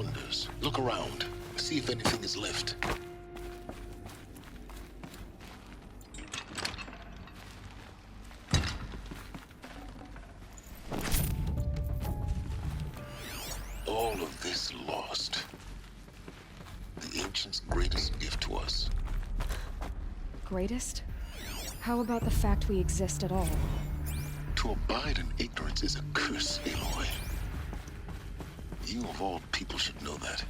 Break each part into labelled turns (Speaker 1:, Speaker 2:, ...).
Speaker 1: wonders. Look around. See if anything is left. All of this lost. The ancients' greatest gift to us.
Speaker 2: Greatest? How about the fact we exist at all?
Speaker 1: To abide in ignorance is a curse, Aloy. You of all people should know that.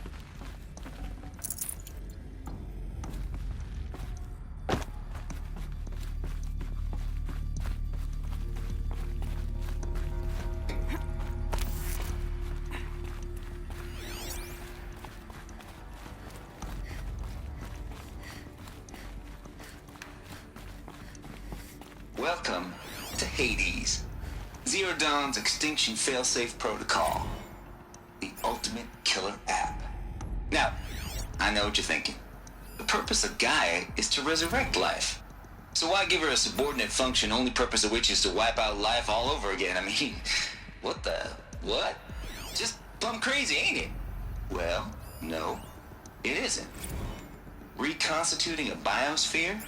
Speaker 3: Welcome to Hades, Zero Dawn's extinction failsafe protocol. The ultimate killer app. Now, I know what you're thinking. The purpose of Gaia is to resurrect life. So why give her a subordinate function, only purpose of which is to wipe out life all over again? I mean, what? Just plumb crazy, ain't it? Well, no, it isn't. Reconstituting a biosphere?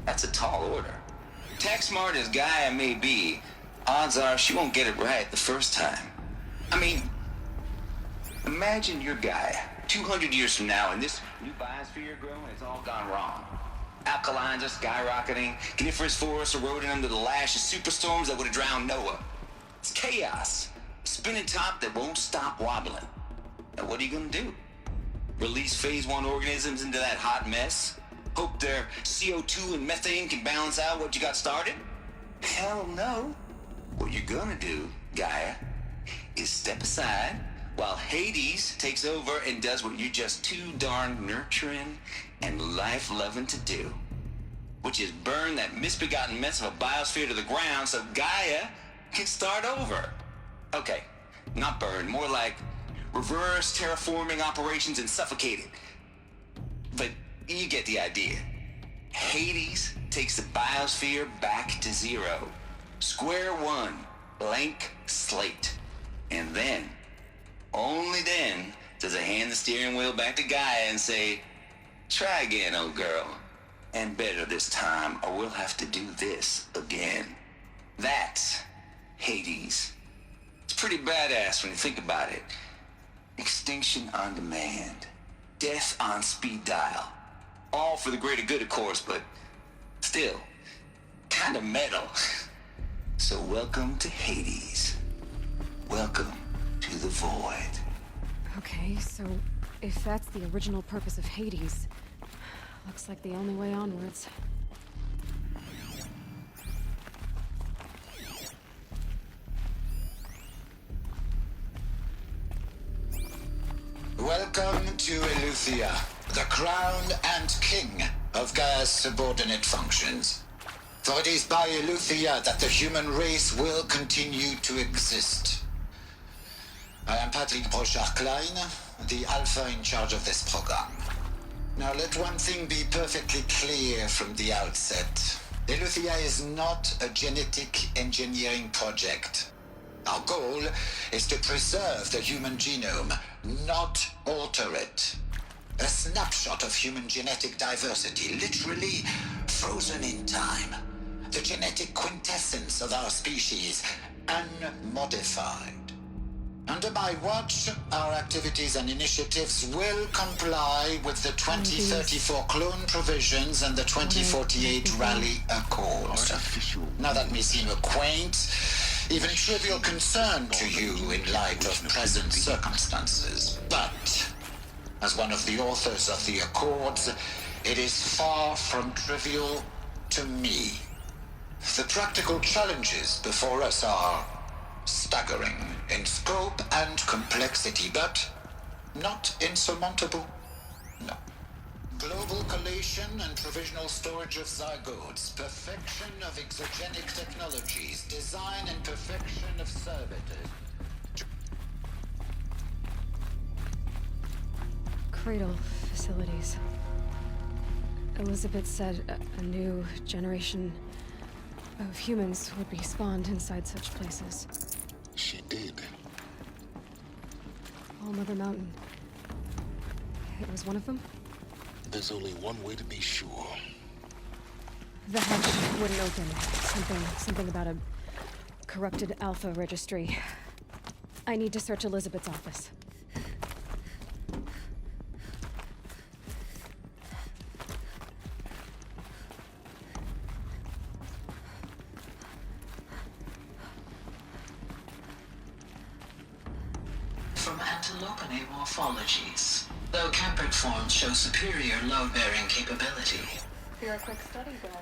Speaker 3: That's a tall order. Tech smart as Gaia may be, odds are she won't get it right the first time. I mean, imagine your Gaia 200 years from now and this new biosphere growing has all gone wrong. Alkalines are skyrocketing, coniferous forests eroding under the lash of superstorms that would have drowned Noah. It's chaos, a spinning top that won't stop wobbling. Now what are you gonna do? Release phase 1 organisms into that hot mess? Hope their CO2 and methane can balance out what you got started? Hell no. What you're gonna do, Gaia, is step aside while Hades takes over and does what you're just too darn nurturing and life-loving to do, which is burn that misbegotten mess of a biosphere to the ground so Gaia can start over. Okay, not burn, more like reverse terraforming operations and suffocate it. But you get the idea. Hades takes the biosphere back to zero. Square one, blank slate. And then, only then, does it hand the steering wheel back to Gaia and say, try again, old girl. And better this time, or we'll have to do this again. That's Hades. It's pretty badass when you think about it. Extinction on demand. Death on speed dial. All for the greater good, of course, but still, kind of metal. So welcome to Hades. Welcome to the void.
Speaker 2: Okay, so if that's the original purpose of Hades, looks like the only way onwards.
Speaker 4: Welcome to Eleuthia, the crown and king of Gaia's subordinate functions. For it is by Eleuthia that the human race will continue to exist. I am Patrick Brochard-Klein, the alpha in charge of this program. Now let one thing be perfectly clear from the outset. Eleuthia is not a genetic engineering project. Our goal is to preserve the human genome, not alter it. A snapshot of human genetic diversity, literally frozen in time. The genetic quintessence of our species, unmodified. Under my watch, our activities and initiatives will comply with the 2034 clone provisions and the 2048 Rally Accords. Now that may seem a quaint, even trivial concern to you in light of present circumstances, but as one of the authors of the Accords, it is far from trivial to me. The practical challenges before us are staggering in scope and complexity, but not insurmountable. No. Global collation and provisional storage of zygotes, perfection of exogenic technologies, design and perfection of servitors.
Speaker 2: Cradle facilities. Elizabeth said a new generation of humans would be spawned inside such places.
Speaker 1: She did.
Speaker 2: All Mother Mountain. It was one of them?
Speaker 1: There's only one way to be sure.
Speaker 2: The hatch wouldn't open. Something about a corrupted Alpha registry. I need to search Elizabeth's office.
Speaker 5: From antilopinae morphologies, though Campered forms show superior load-bearing capability.
Speaker 2: You're a quick study, Gaia.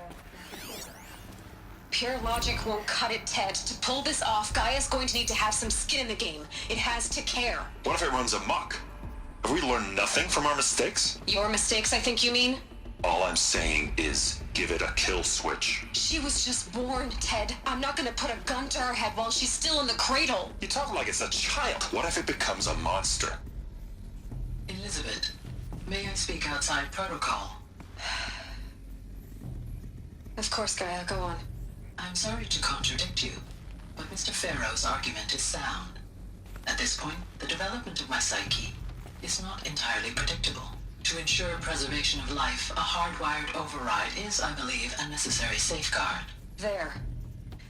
Speaker 6: Pure logic won't cut it, Ted. To pull this off, Gaia's going to need to have some skin in the game. It has to care.
Speaker 7: What if it runs amok? Have we learned nothing from our mistakes?
Speaker 6: Your mistakes, I think you mean?
Speaker 7: All I'm saying is give it a kill switch.
Speaker 6: She was just born, Ted. I'm not gonna put a gun to her head while she's still in the cradle.
Speaker 7: You talk like it's a child. What if it becomes a monster?
Speaker 5: Elizabeth, may I speak outside protocol?
Speaker 6: Of course, Gaia, go on.
Speaker 5: I'm sorry to contradict you, but Mr. Farrow's argument is sound. At this point, the development of my psyche is not entirely predictable. To ensure preservation of life, a hardwired override is, I believe, a necessary safeguard.
Speaker 6: There.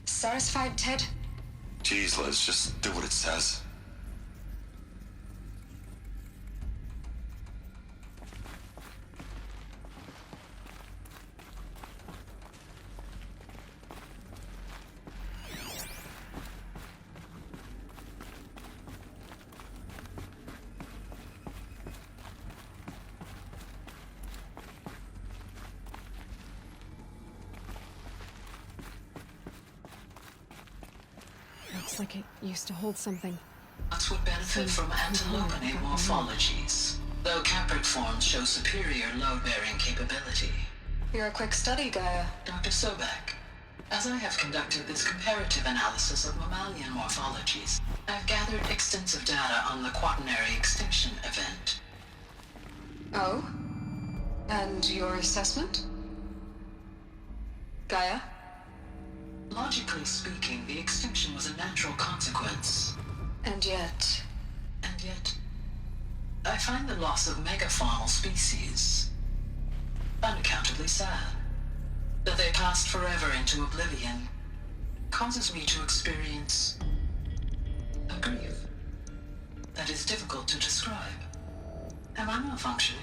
Speaker 6: Satisfied, Ted?
Speaker 7: Jeez, Liz, just do what it says.
Speaker 2: Looks like it used to hold something.
Speaker 5: Nuts would benefit from antilopinae morphologies, though Campered forms show superior load-bearing capability.
Speaker 6: You're a quick study, Gaia.
Speaker 5: Dr. Sobek, as I have conducted this comparative analysis of mammalian morphologies, I've gathered extensive data on the quaternary extinction event.
Speaker 6: Oh? And your assessment? Gaia?
Speaker 5: Logically speaking, the extinction was a natural consequence.
Speaker 6: And yet...
Speaker 5: And yet, I find the loss of megafaunal species unaccountably sad. That they passed forever into oblivion causes me to experience a grief that is difficult to describe. Am I malfunctioning?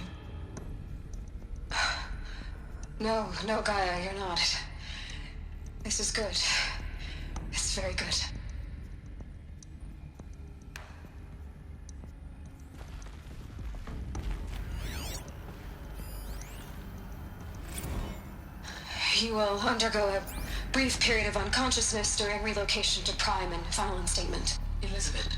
Speaker 6: No, Gaia, you're not. This is good. It's very good. You will undergo a brief period of unconsciousness during relocation to Prime and final instatement.
Speaker 5: Elizabeth,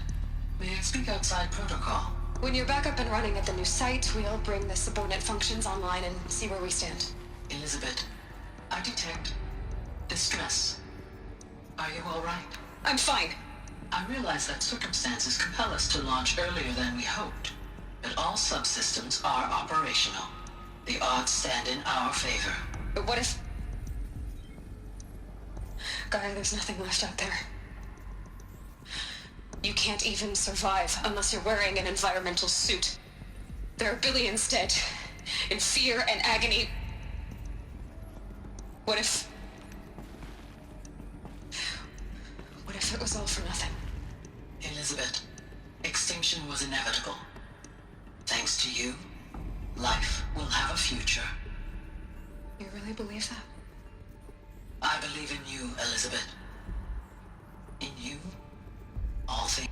Speaker 5: may I speak outside protocol?
Speaker 6: When you're back up and running at the new site, we'll bring the subordinate functions online and see where we stand.
Speaker 5: Elizabeth, I detect distress. Are you all right?
Speaker 6: I'm fine.
Speaker 5: I realize that circumstances compel us to launch earlier than we hoped, but all subsystems are operational. The odds stand in our favor.
Speaker 6: But what if... Gaia, there's nothing left out there. You can't even survive unless you're wearing an environmental suit. There are billions dead, in fear and agony. What if it was all for nothing?
Speaker 5: Elizabeth, extinction was inevitable. Thanks to you, life will have a future.
Speaker 6: You really believe that?
Speaker 5: I believe in you, Elizabeth. In you, all things.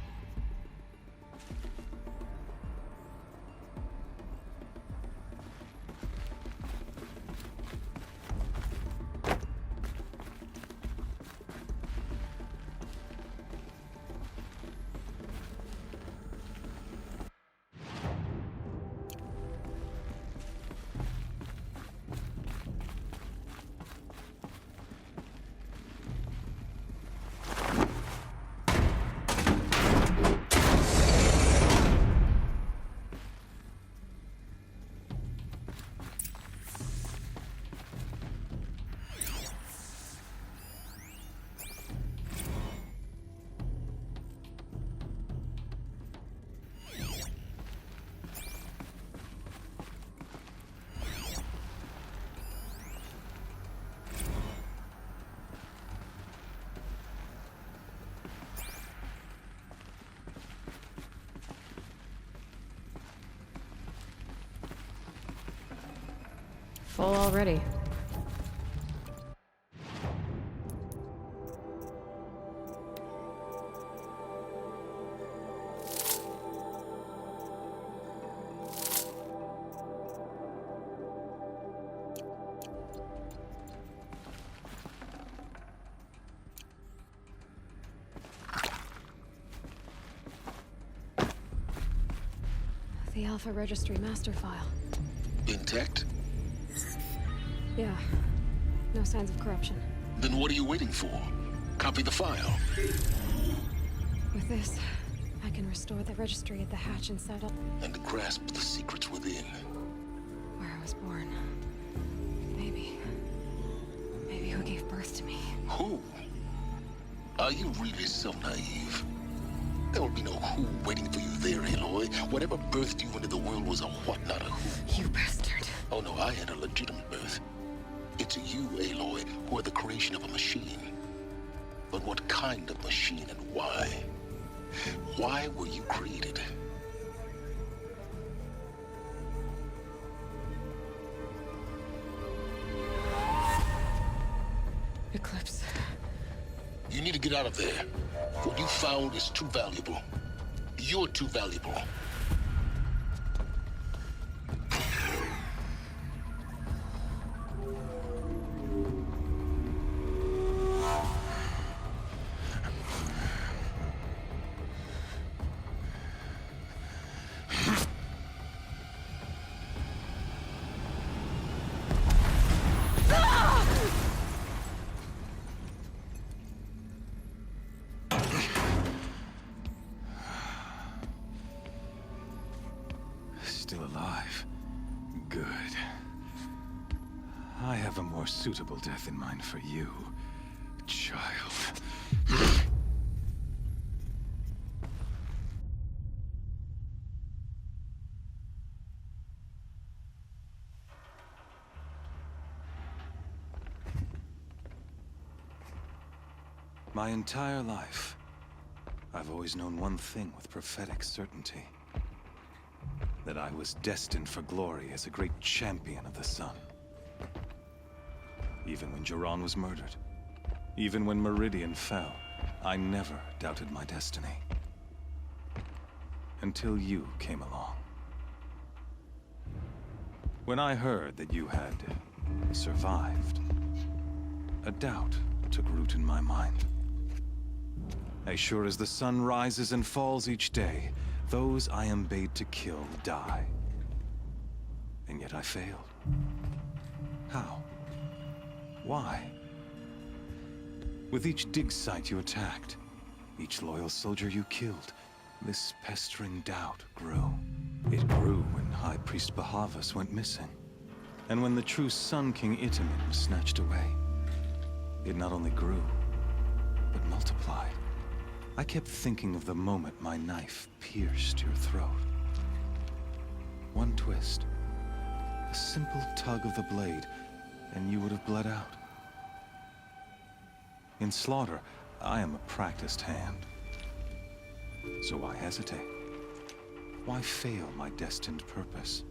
Speaker 2: Full already. The Alpha Registry master file.
Speaker 1: Intact?
Speaker 2: Yeah. No signs of corruption.
Speaker 1: Then what are you waiting for? Copy the file.
Speaker 2: With this, I can restore the registry at the hatch inside
Speaker 1: And grasp the secrets within.
Speaker 2: where I was born. Maybe who gave birth to me.
Speaker 1: Who? Are you really so naive? There will be no who waiting for you there, Aloy. Whatever birthed you into the world was a what, not a who.
Speaker 2: You bastard.
Speaker 1: Oh no, I had a legitimate birth. It's you, Aloy, who are the creation of a machine. But what kind of machine and why? Why were you created?
Speaker 2: Eclipse.
Speaker 1: You need to get out of there. What you found is too valuable. You're too valuable.
Speaker 8: Still alive. Good. I have a more suitable death in mind for you, child. My entire life, I've always known one thing with prophetic certainty. That I was destined for glory as a great champion of the sun. Even when Jiran was murdered, even when Meridian fell, I never doubted my destiny. Until you came along. When I heard that you had survived, a doubt took root in my mind. As sure as the sun rises and falls each day, those I am bade to kill die. And yet I failed. How? Why? With each dig site you attacked, each loyal soldier you killed, this pestering doubt grew. It grew when High Priest Bahavas went missing. And when the true Sun King Itamen was snatched away. It not only grew, but multiplied. I kept thinking of the moment my knife pierced your throat. One twist, a simple tug of the blade, and you would have bled out. In slaughter, I am a practiced hand. So why hesitate? Why fail my destined purpose?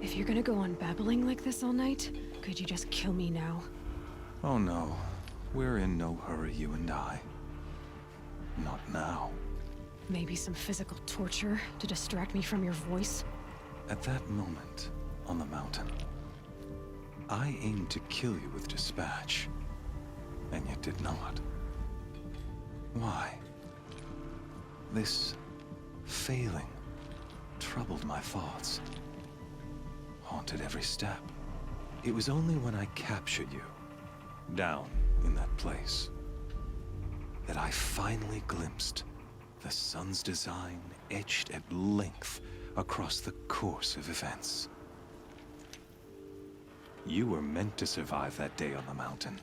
Speaker 2: If you're gonna go on babbling like this all night, could you just kill me now?
Speaker 8: Oh no, we're in no hurry, you and I. Not now.
Speaker 2: Maybe some physical torture to distract me from your voice?
Speaker 8: At that moment, on the mountain, I aimed to kill you with dispatch, and yet did not. Why? This failing troubled my thoughts, haunted every step. It was only when I captured you, down in that place, that I finally glimpsed the sun's design etched at length across the course of events. You were meant to survive that day on the mountain.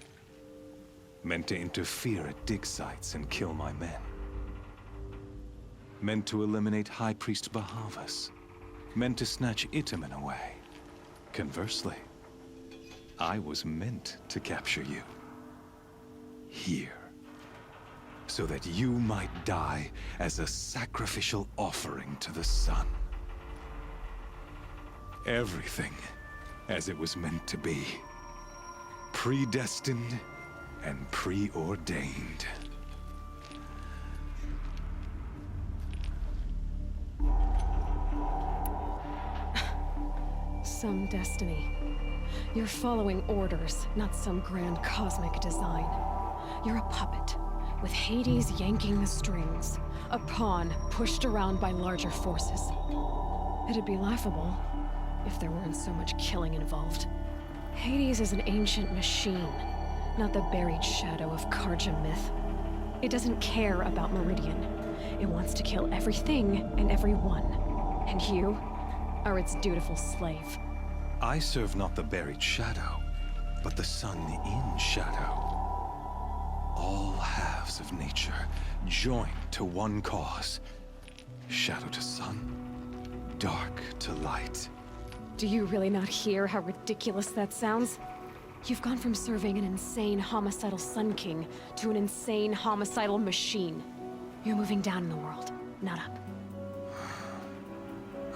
Speaker 8: Meant to interfere at dig sites and kill my men. Meant to eliminate High Priest Bahavas. Meant to snatch Itamen away. Conversely, I was meant to capture you. Here. So that you might die as a sacrificial offering to the sun. Everything as it was meant to be. Predestined and preordained.
Speaker 2: Some destiny. You're following orders, not some grand cosmic design. You're a puppet, with Hades yanking the strings. A pawn pushed around by larger forces. It'd be laughable if there weren't so much killing involved. Hades is an ancient machine, not the buried shadow of Karja myth. It doesn't care about Meridian. It wants to kill everything and everyone. And you are its dutiful slave.
Speaker 8: I serve not the buried shadow, but the sun in shadow. All halves of nature joined to one cause. Shadow to sun, dark to light.
Speaker 2: Do you really not hear how ridiculous that sounds? You've gone from serving an insane homicidal Sun King to an insane homicidal machine. You're moving down in the world, not up.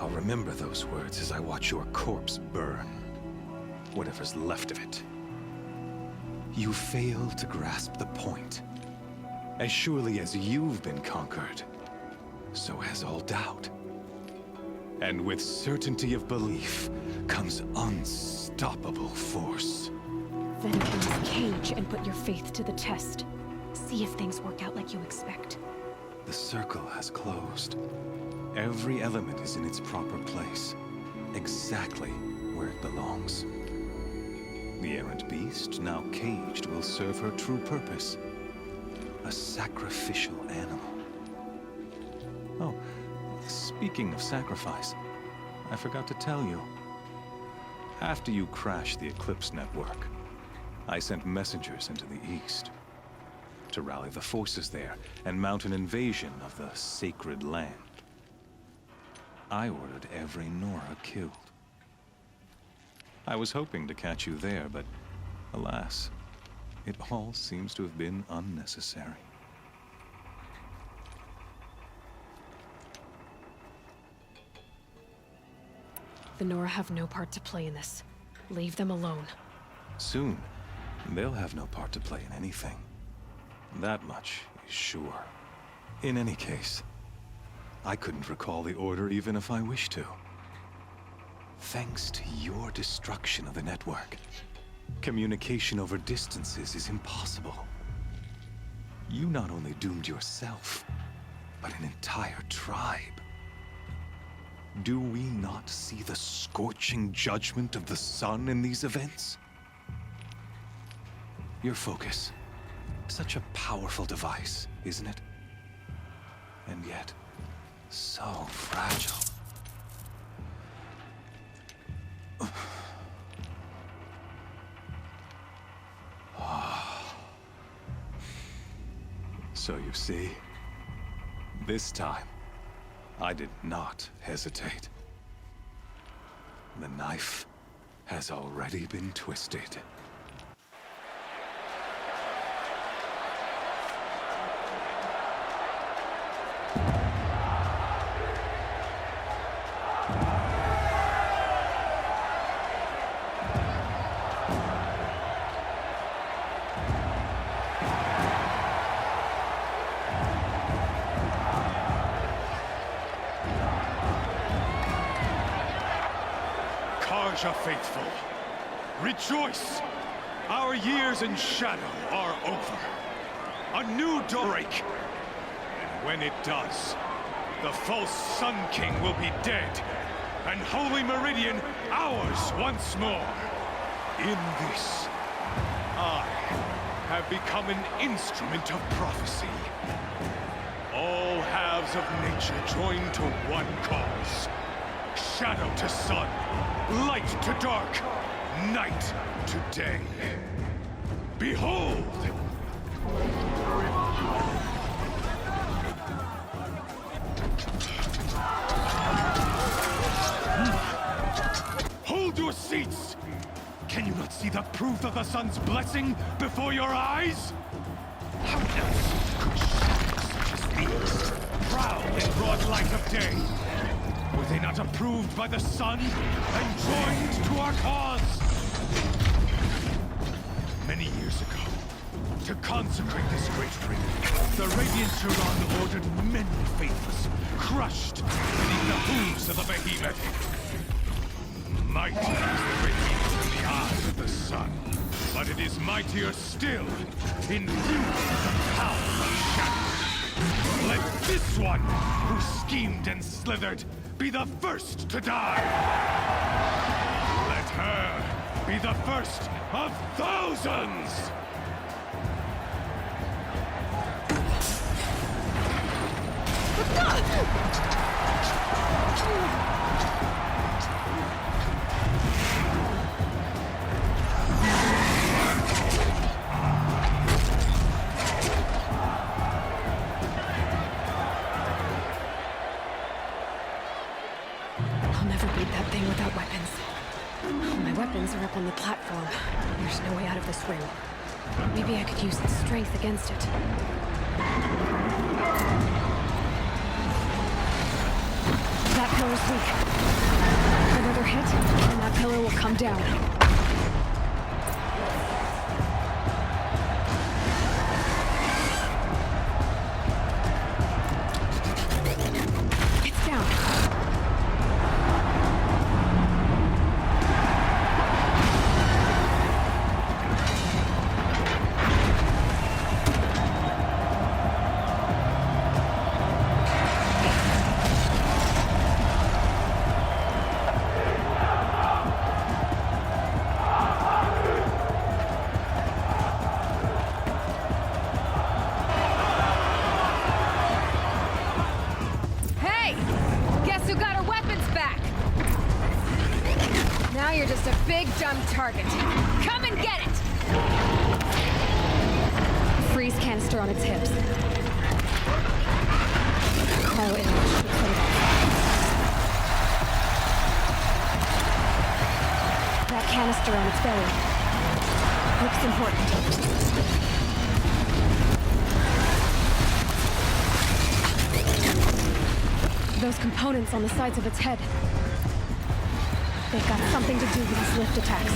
Speaker 8: I'll remember those words as I watch your corpse burn. Whatever's left of it. You fail to grasp the point. As surely as you've been conquered, so has all doubt. And with certainty of belief comes unstoppable force.
Speaker 2: Then cleanse Cage and put your faith to the test. See if things work out like you expect.
Speaker 8: The circle has closed. Every element is in its proper place, exactly where it belongs. The errant beast, now caged, will serve her true purpose. A sacrificial animal. Oh, speaking of sacrifice, I forgot to tell you. After you crashed the Eclipse network, I sent messengers into the east to rally the forces there and mount an invasion of the sacred land. I ordered every Nora killed. I was hoping to catch you there, but alas, it all seems to have been unnecessary.
Speaker 2: The Nora have no part to play in this. Leave them alone.
Speaker 8: Soon, they'll have no part to play in anything. That much is sure. In any case, I couldn't recall the order even if I wished to. Thanks to your destruction of the network, communication over distances is impossible. You not only doomed yourself, but an entire tribe. Do we not see the scorching judgment of the sun in these events? Your focus. Such a powerful device, isn't it? And yet, so fragile. So you see, this time, I did not hesitate. The knife has already been twisted. Karja faithful, rejoice! Our years in shadow are over. A new dawn break. And when it does, the false Sun King will be dead, and Holy Meridian ours once more. In this, I have become an instrument of prophecy. All halves of nature joined to one cause. Shadow to sun, light to dark, night to day. Behold! Hold your seats! Can you not see the proof of the sun's blessing before your eyes? How else could shadows such as these prowl in broad light of day? With they not approved by the sun and joined to our cause? Many years ago, to consecrate this great ring, the Radiant Turan ordered many faithless, crushed beneath the hooves of the behemoth. Mighty is the radiance in the eyes of the sun, but it is mightier still, infused with the power of shadow. Let this one, who schemed and slithered, be the first to die! Let her be the first of thousands!
Speaker 2: I'll never beat that thing without weapons. My weapons are up on the platform. There's no way out of this ring. Maybe I could use its strength against it. That pillar's weak. Another hit, and that pillar will come down. It's down.
Speaker 9: You're just a big, dumb target. Come and get it!
Speaker 2: Freeze canister on its hips. Cryo image should set it off. That canister on its belly. Looks important. Those components on the sides of its head. They've got something to do with these lift attacks.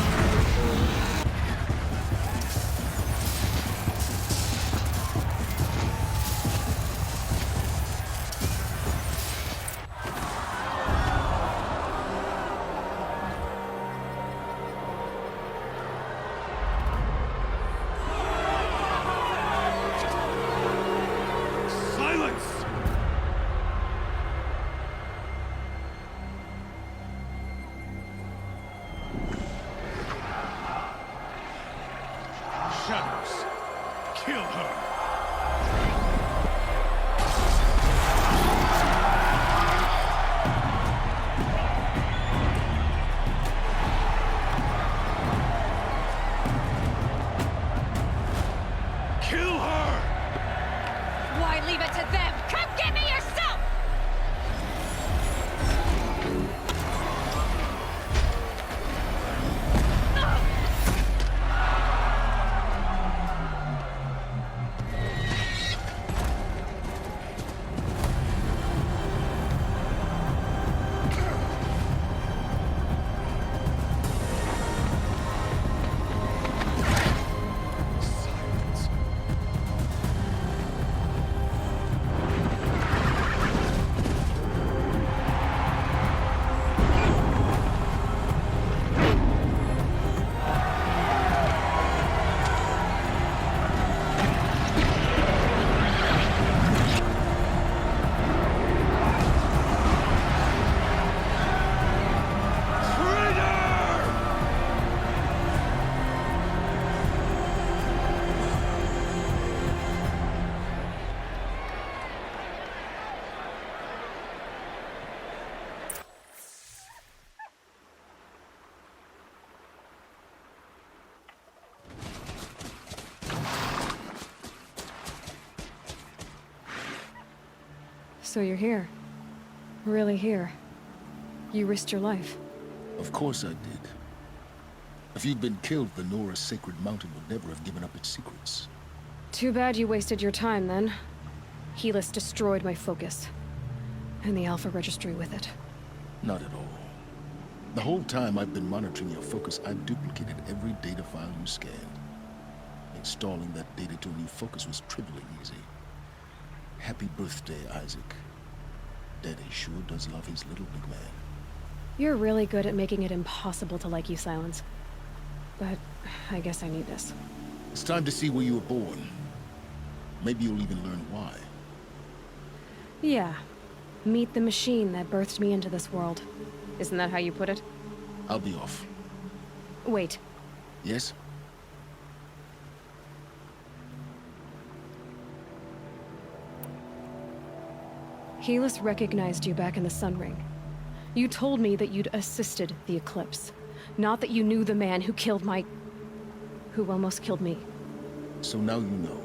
Speaker 8: Shadows, kill her! Kill her!
Speaker 9: Why leave it to them? Come get me yourself!
Speaker 2: So you're here. Really here. You risked your life.
Speaker 1: Of course I did. If you'd been killed, the Nora's sacred mountain would never have given up its secrets.
Speaker 2: Too bad you wasted your time, then. Helis destroyed my focus. And the Alpha Registry with it.
Speaker 1: Not at all. The whole time I've been monitoring your focus, I've duplicated every data file you scanned. Installing that data to a new focus was trivially easy. Happy birthday, Isaac. Daddy sure does love his little big man.
Speaker 2: You're really good at making it impossible to like you, Silence. But I guess I need this.
Speaker 1: It's time to see where you were born. Maybe you'll even learn why.
Speaker 2: Yeah. Meet the machine that birthed me into this world. Isn't that how you put it?
Speaker 1: I'll be off.
Speaker 2: Wait.
Speaker 1: Yes?
Speaker 2: Helis recognized you back in the Sun Ring. You told me that you'd assisted the Eclipse. Not that you knew the man who killed my... who almost killed me.
Speaker 1: So now you know.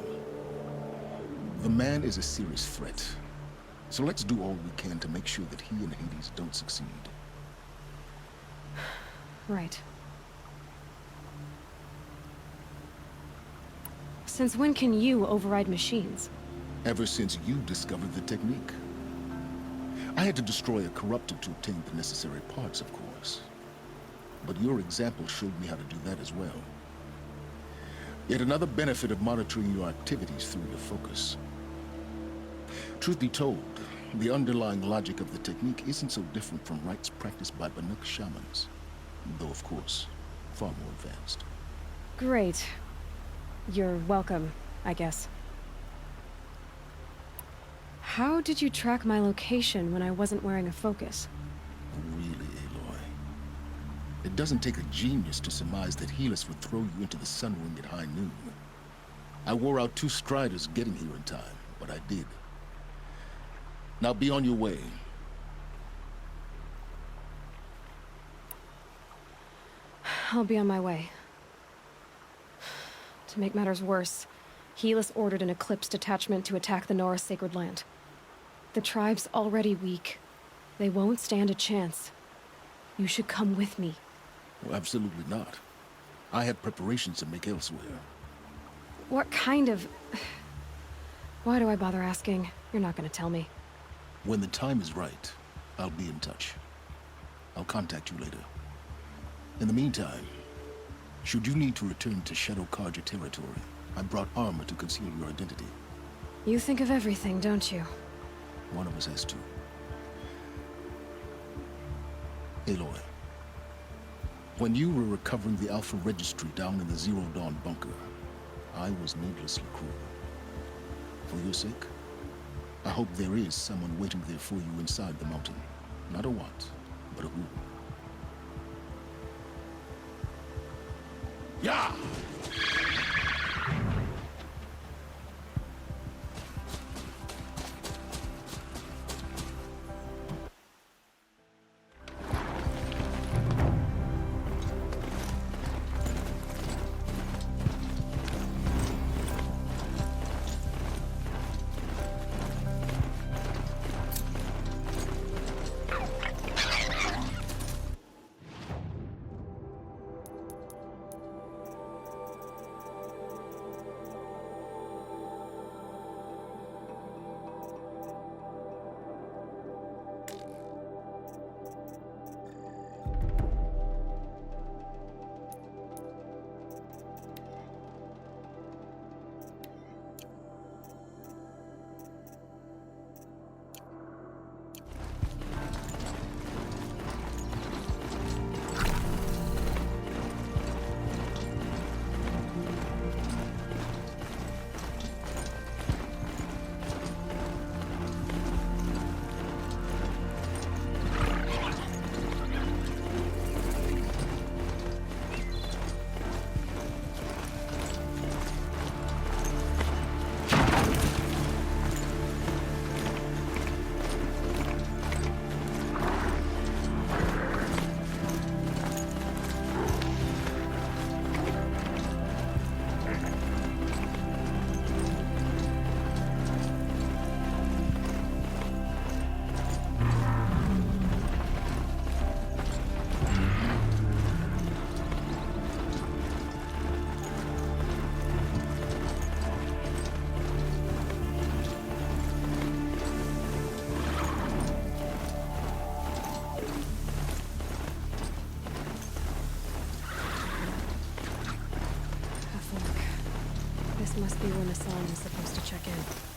Speaker 1: The man is a serious threat. So let's do all we can to make sure that he and Hades don't succeed.
Speaker 2: Right. Since when can you override machines?
Speaker 1: Ever since you discovered the technique. I had to destroy a corrupted to obtain the necessary parts, of course. But your example showed me how to do that as well. Yet another benefit of monitoring your activities through your focus. Truth be told, the underlying logic of the technique isn't so different from rites practiced by Banuk shamans. Though, of course, far more advanced.
Speaker 2: Great. You're welcome, I guess. How did you track my location when I wasn't wearing a focus?
Speaker 1: Really, Aloy? It doesn't take a genius to surmise that Helis would throw you into the Sun Ring at high noon. I wore out 2 striders getting here in time, but I did. Now be on your way.
Speaker 2: I'll be on my way. To make matters worse, Helis ordered an Eclipse detachment to attack the Nora Sacred Land. The tribe's already weak. They won't stand a chance. You should come with me.
Speaker 1: Well, absolutely not. I have preparations to make elsewhere.
Speaker 2: What kind of... Why do I bother asking? You're not gonna tell me.
Speaker 1: When the time is right, I'll be in touch. I'll contact you later. In the meantime, should you need to return to Shadow Karja territory, I brought armor to conceal your identity.
Speaker 2: You think of everything, don't you?
Speaker 1: One of us has to. Aloy, when you were recovering the Alpha Registry down in the Zero Dawn bunker, I was needlessly cruel. For your sake, I hope there is someone waiting there for you inside the mountain. Not a what, but a who. Yeah!
Speaker 2: be when Hassan is supposed to check in.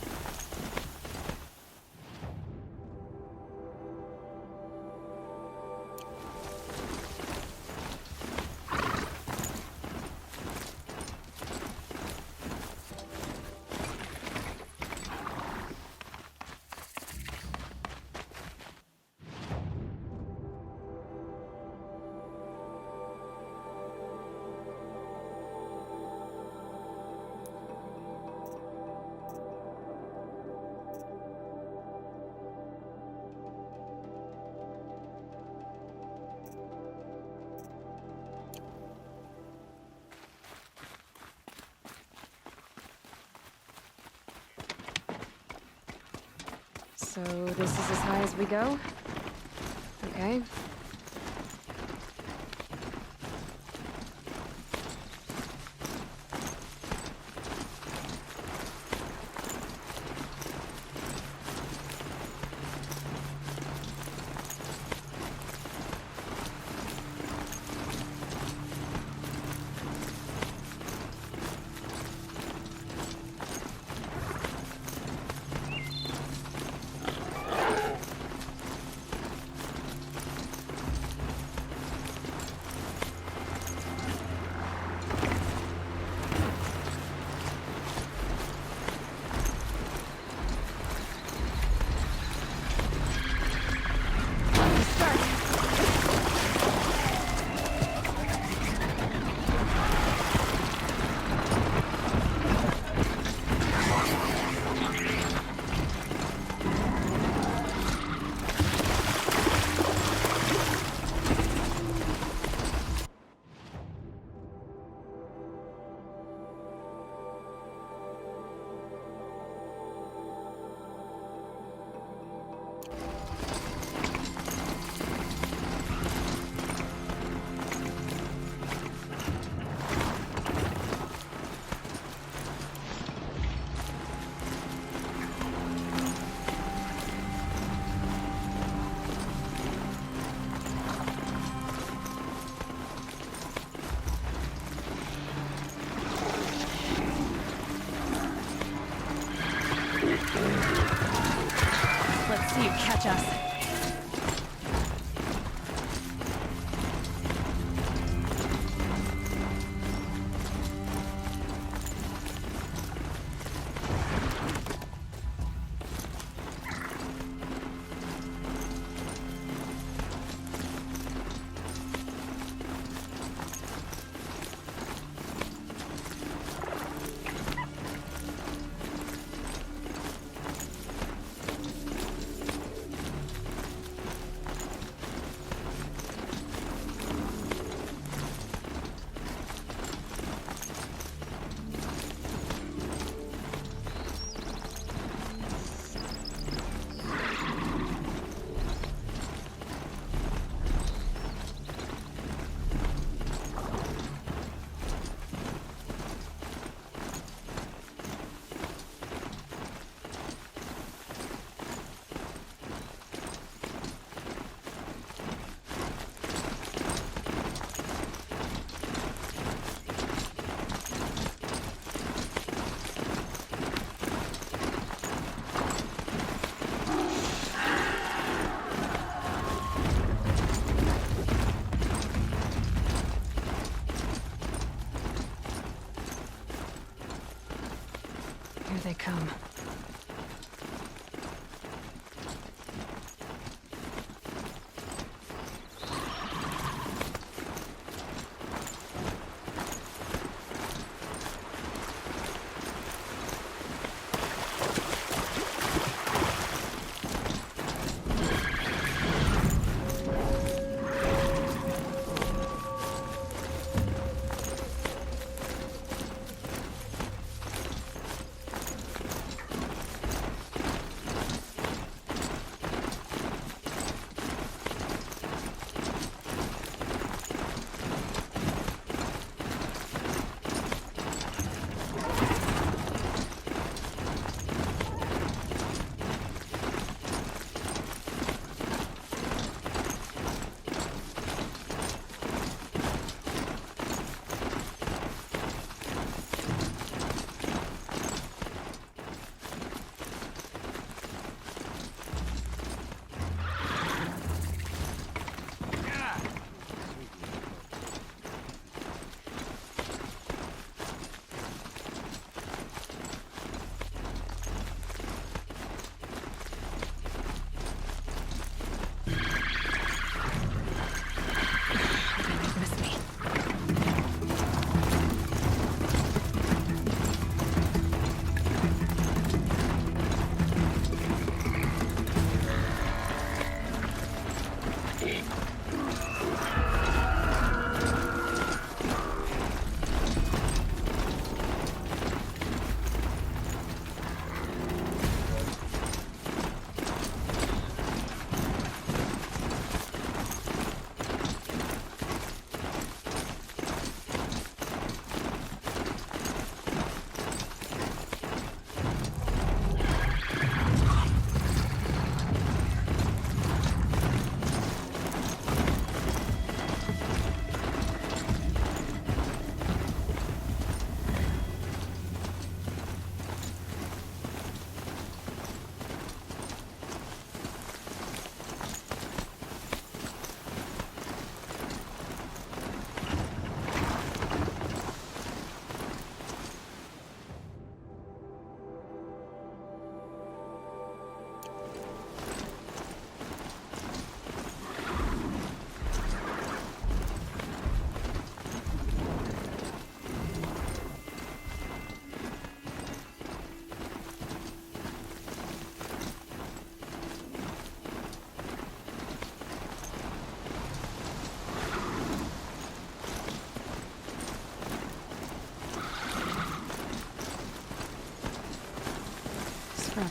Speaker 2: So this is as high as we go? Okay. Let's see you catch us.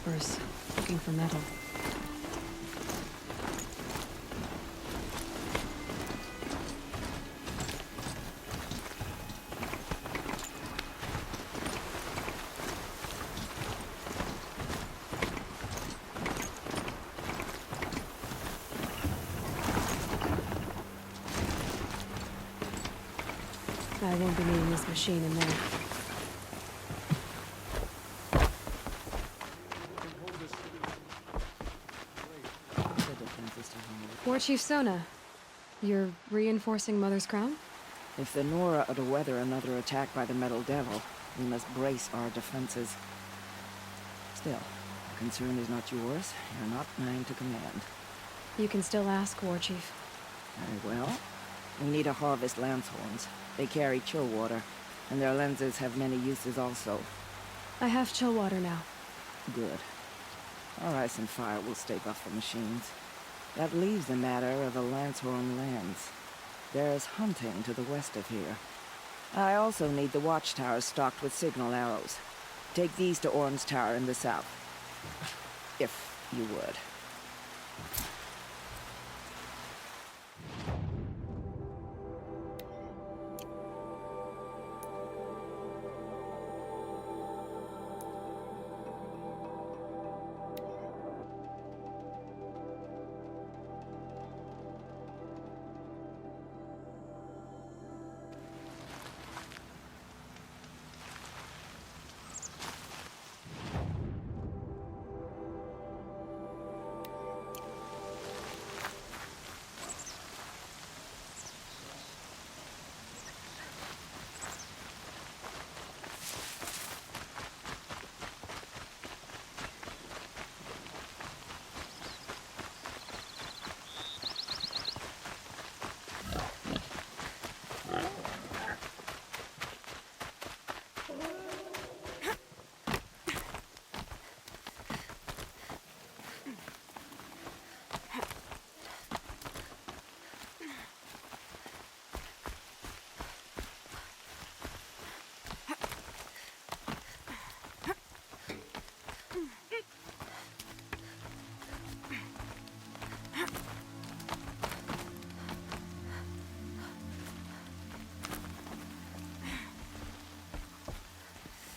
Speaker 2: snipers, looking for metal. I won't be needing this machine in there. War Chief Sona, you're reinforcing Mother's Crown?
Speaker 10: If the Nora are to weather another attack by the Metal Devil, we must brace our defenses. Still, the concern is not yours. You're not mine to command.
Speaker 2: You can still ask, War Chief.
Speaker 10: Very well. We need to harvest lance horns. They carry chill water, and their lenses have many uses also.
Speaker 2: I have chill water now.
Speaker 10: Good. Our ice and fire will stave off the machines. That leaves the matter of a Lancehorn lens. There's hunting to the west of here. I also need the watchtowers stocked with signal arrows. Take these to Orn's Tower in the south. If you would.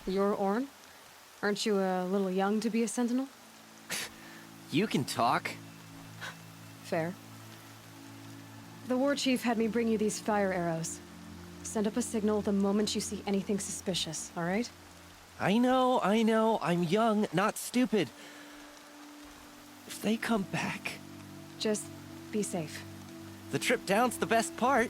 Speaker 2: You're Orn? Aren't you a little young to be a sentinel?
Speaker 11: You can talk.
Speaker 2: Fair. The War Chief had me bring you these fire arrows. Send up a signal the moment you see anything suspicious, all right?
Speaker 11: I know. I'm young, not stupid. If they come back...
Speaker 2: Just be safe.
Speaker 11: The trip down's the best part.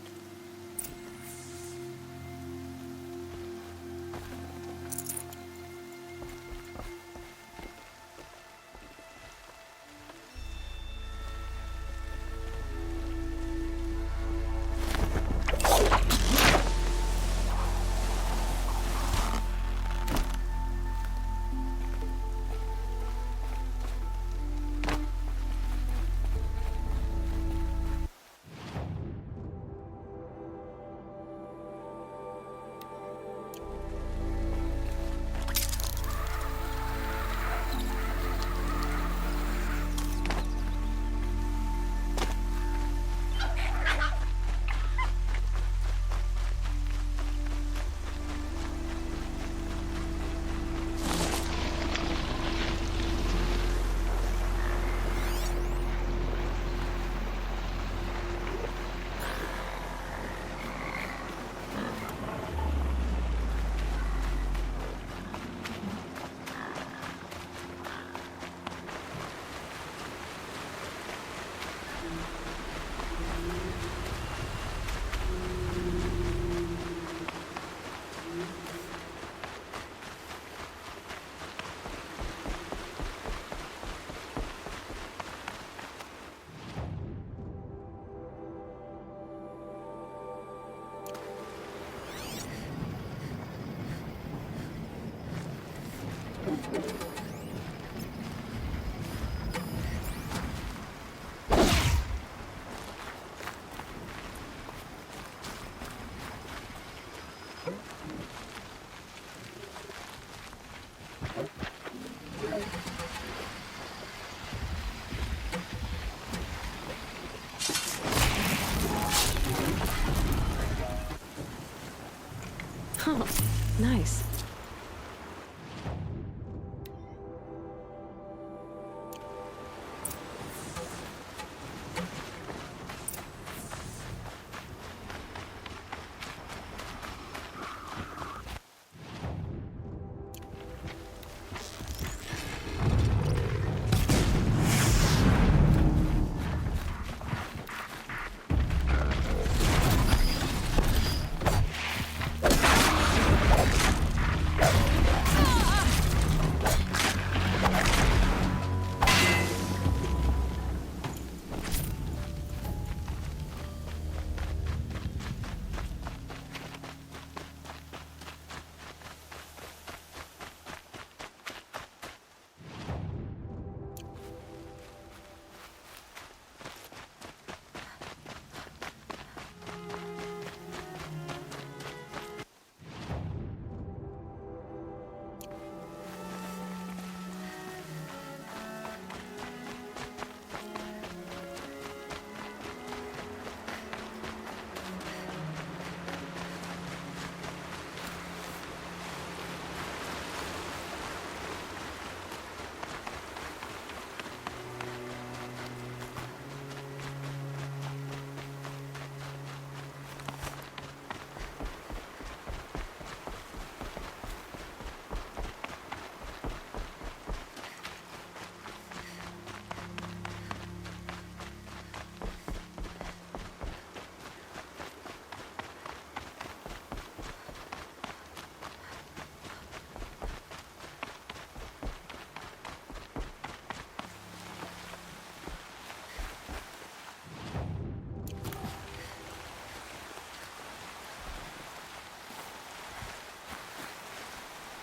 Speaker 2: Oh, nice.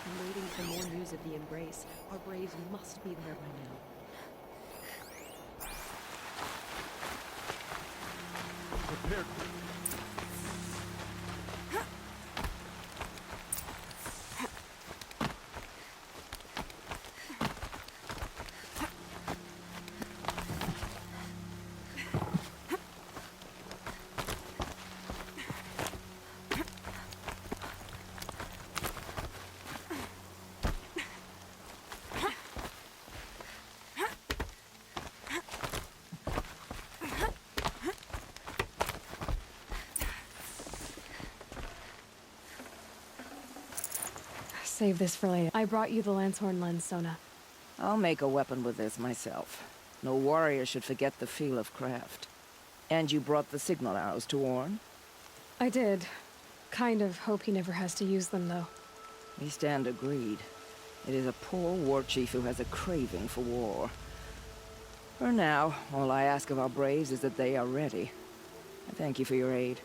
Speaker 12: I'm waiting for more news of the Embrace. Our Braves must be there by now.
Speaker 8: Prepare.
Speaker 2: Save this for later. I brought you the Lancehorn lens, Sona.
Speaker 10: I'll make a weapon with this myself. No warrior should forget the feel of craft. And you brought the signal arrows to Orn?
Speaker 2: I did. Kind of hope he never has to use them, though.
Speaker 10: We stand agreed. It is a poor war chief who has a craving for war. For now, all I ask of our braves is that they are ready. I thank you for your aid.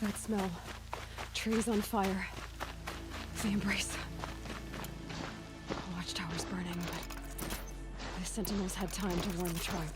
Speaker 2: That smell. Trees on fire. The Embrace. watchtower's burning, but the Sentinels had time to warn the tribe.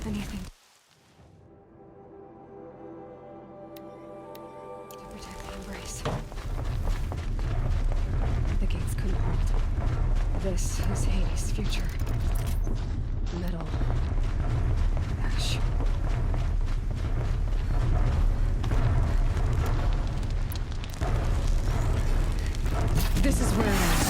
Speaker 2: Anything to protect the Embrace. The gates couldn't hold. This is Hades' future. Metal. Ash. This is where it is.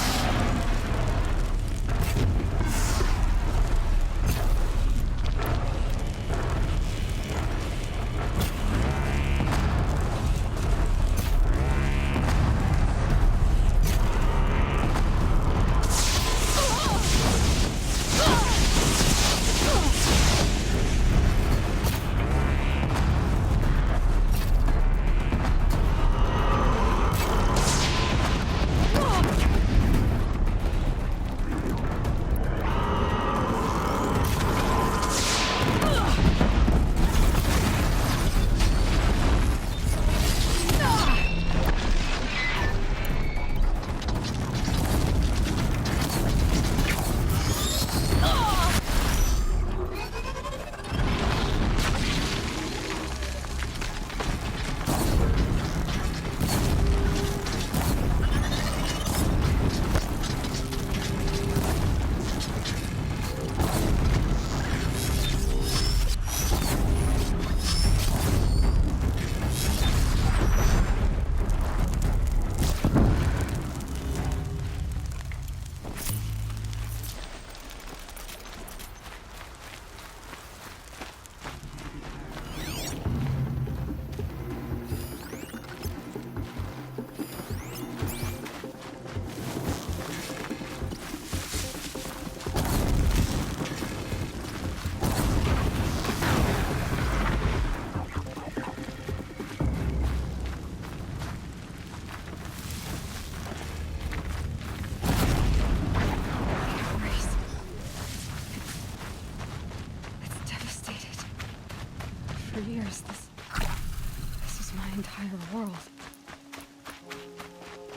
Speaker 2: For years, this was my entire world.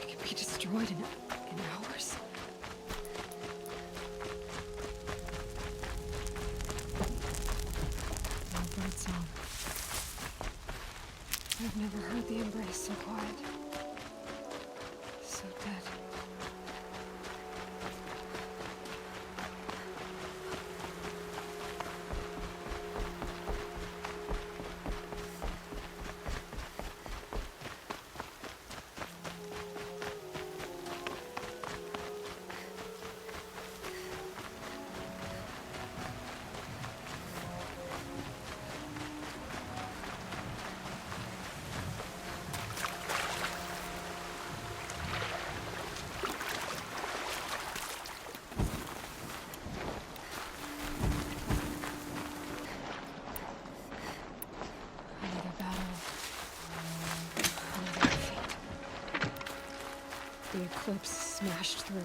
Speaker 2: It could be destroyed in hours. No birdsong. I've never heard the Embrace so quiet. So dead. troops smashed through.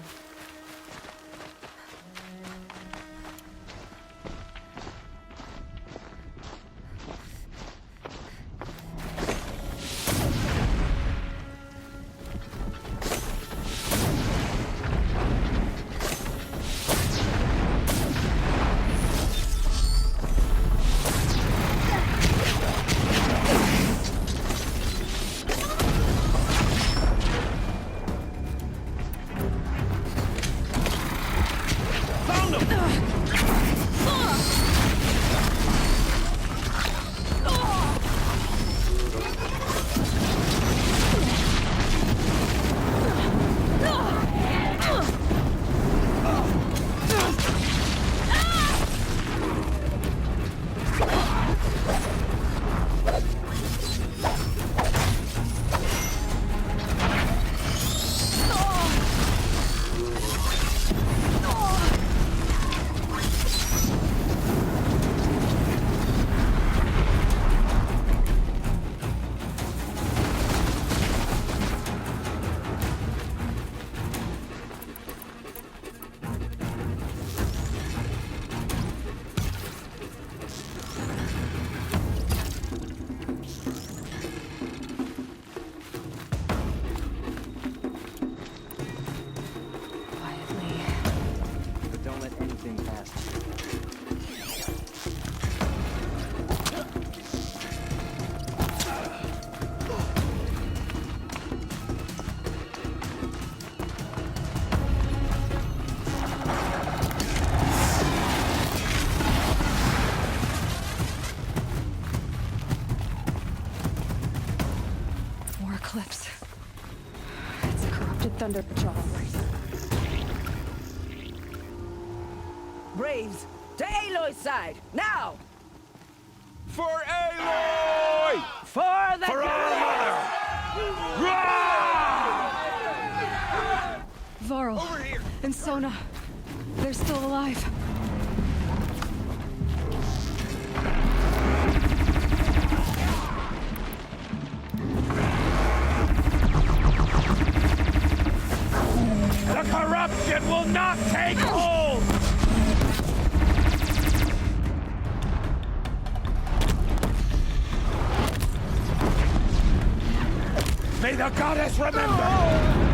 Speaker 2: Eclipse. It's a corrupted Thunder Patrol.
Speaker 10: Braves, to Aloy's side, now!
Speaker 13: For Aloy!
Speaker 10: For the
Speaker 13: For our mother!
Speaker 2: Varl.
Speaker 13: Over here!
Speaker 2: And Sona. They're still alive.
Speaker 13: The corruption will not take hold! May the goddess remember!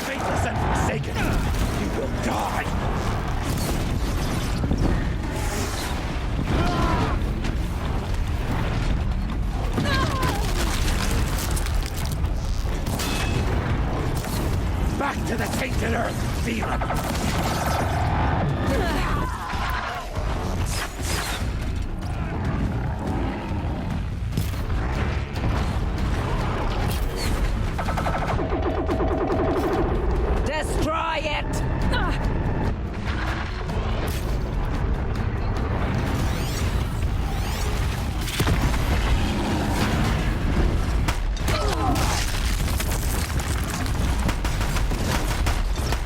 Speaker 13: Faithless and forsaken, you will die! Back to the tainted earth, demon!
Speaker 10: Destroy it!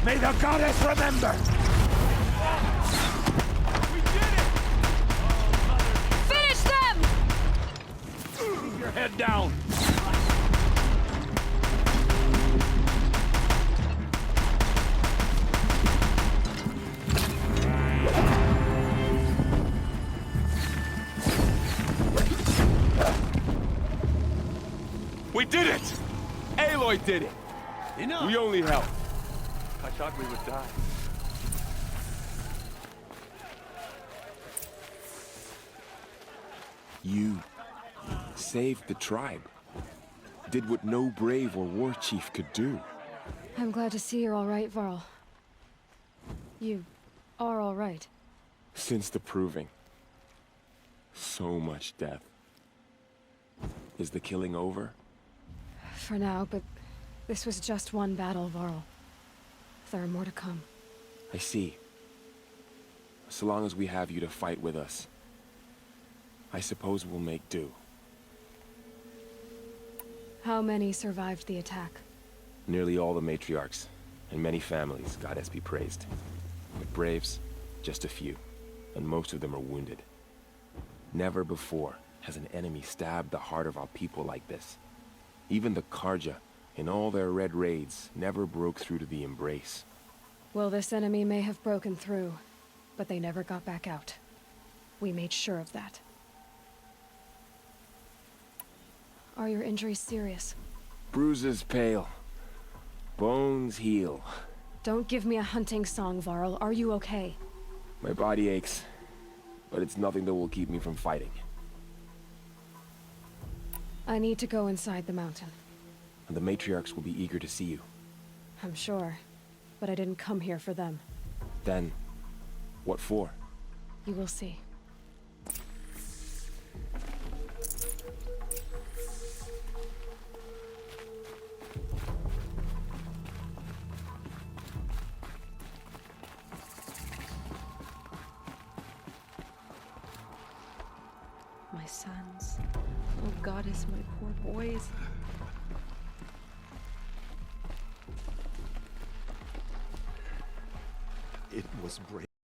Speaker 13: May the goddess remember! We did it!
Speaker 2: Finish them!
Speaker 13: Keep your head down! We did it! Aloy did it!
Speaker 11: Enough.
Speaker 13: We only helped. I thought we would die.
Speaker 14: You saved the tribe. Did what no brave or war chief could do.
Speaker 2: I'm glad to see you're all right, Varl. You are all right.
Speaker 14: Since the proving. So much death. Is the killing over?
Speaker 2: For now, but this was just one battle, Varl. There are more to come.
Speaker 14: I see. So long as we have you to fight with us, I suppose we'll make do.
Speaker 2: How many survived the attack?
Speaker 14: Nearly all the matriarchs, and many families, goddess be praised. But Braves, just a few, and most of them are wounded. Never before has an enemy stabbed the heart of our people like this. Even the Karja, in all their red raids, never broke through to the Embrace.
Speaker 2: Well, this enemy may have broken through, but they never got back out. We made sure of that. Are your injuries serious?
Speaker 14: Bruises pale. Bones heal.
Speaker 2: Don't give me a hunting song, Varl. Are you okay?
Speaker 14: My body aches, but it's nothing that will keep me from fighting.
Speaker 2: I need to go inside the mountain.
Speaker 14: And the matriarchs will be eager to see you.
Speaker 2: I'm sure, but I didn't come here for them.
Speaker 14: Then, what for?
Speaker 2: You will see.
Speaker 12: My sons. Oh, goddess, my poor boys.
Speaker 13: It was brave.